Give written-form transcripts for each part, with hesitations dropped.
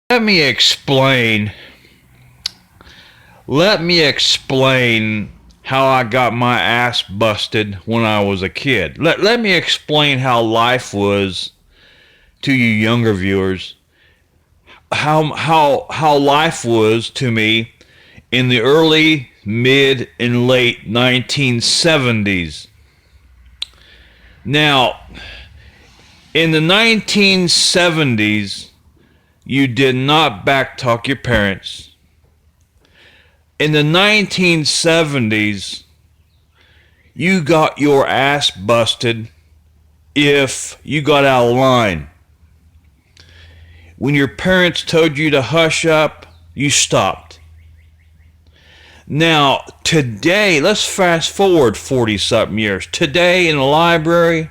Let me explain. Let me explain how I got my ass busted when I was a kid. Let me explain how life was to you younger viewers. How life was to me in the early, mid, and late 1970s. Now, in the 1970s, you did not backtalk your parents. In the 1970s, you got your ass busted if you got out of line. When your parents told you to hush up, you stopped. Now, today, let's fast forward 40-something years. Today in the library,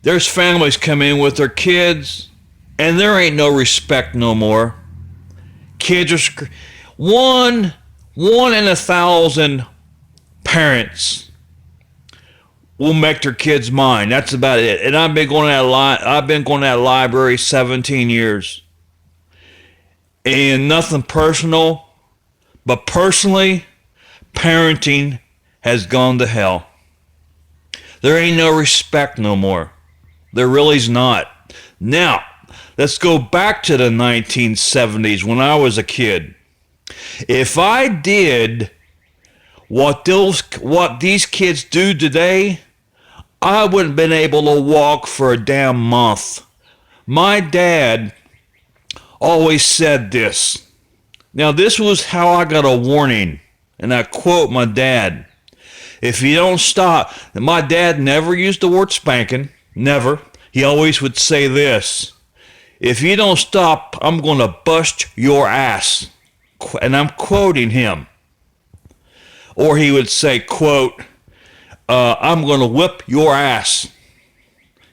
there's families come in with their kids, and there ain't no respect no more. Kids are one in 1,000 parents will make their kids mine. That's about it. And I've been going to that library 17 years. And nothing personal, but personally, parenting has gone to hell. There ain't no respect no more. There really's not. Now, let's go back to the 1970s when I was a kid. If I did what these kids do today, I wouldn't have been able to walk for a damn month. My dad always said this. Now, this was how I got a warning, and I quote my dad. If you don't stop, and my dad never used the word spanking, never. He always would say this. If you don't stop, I'm going to bust your ass. And I'm quoting him. Or he would say, quote, I'm going to whip your ass.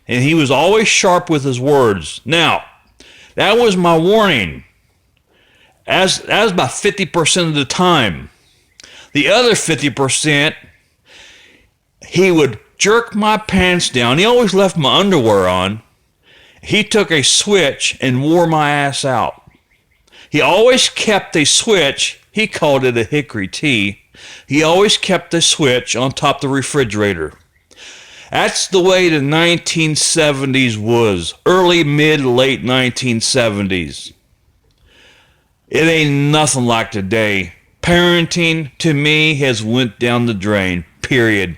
And he was always sharp with his words. Now, that was my warning. That was about 50% of the time. The other 50%, he would jerk my pants down. He always left my underwear on. He took a switch and wore my ass out. He always kept a switch. He called it a hickory tea. He always kept a switch on top of the refrigerator. That's the way the 1970s was. Early, mid, late 1970s. It ain't nothing like today. Parenting, to me, has went down the drain. Period.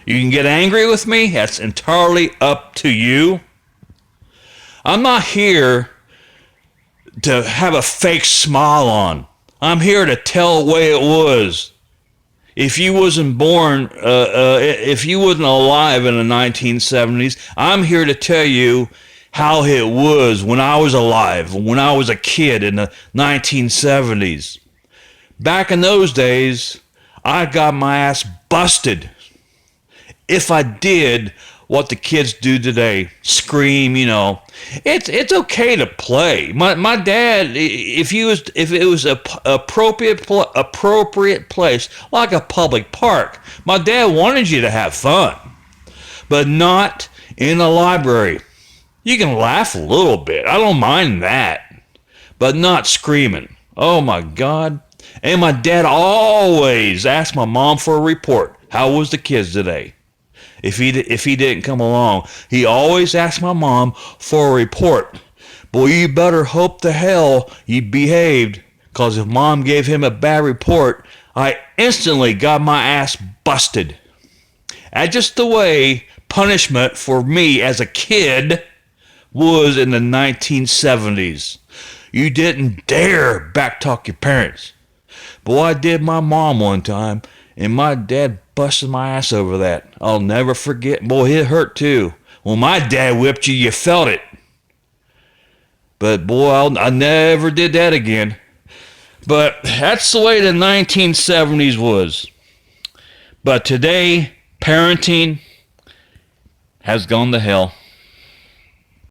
You can get angry with me. That's entirely up to you. I'm not here to have a fake smile on. I'm here to tell the way it was. If you wasn't born, if you wasn't alive in the 1970s, I'm here to tell you how it was when I was alive, when I was a kid in the 1970s. Back in those days, I got my ass busted. If I did what the kids do today, scream, it's okay to play. My dad, if it was a appropriate place, like a public park, my dad wanted you to have fun, but not in a library. You can laugh a little bit. I don't mind that, but not screaming. Oh my God. And my dad always asked my mom for a report. How was the kids today? If he didn't come along, he always asked my mom for a report. Boy, you better hope to hell you behaved, because if mom gave him a bad report, I instantly got my ass busted. That's just the way punishment for me as a kid was in the 1970s. You didn't dare backtalk your parents. Boy, I did my mom one time, and my dad busted my ass over that. I'll never forget. Boy, it hurt too. When my dad whipped you, you felt it. But boy, I never did that again. But that's the way the 1970s was. But today, parenting has gone to hell.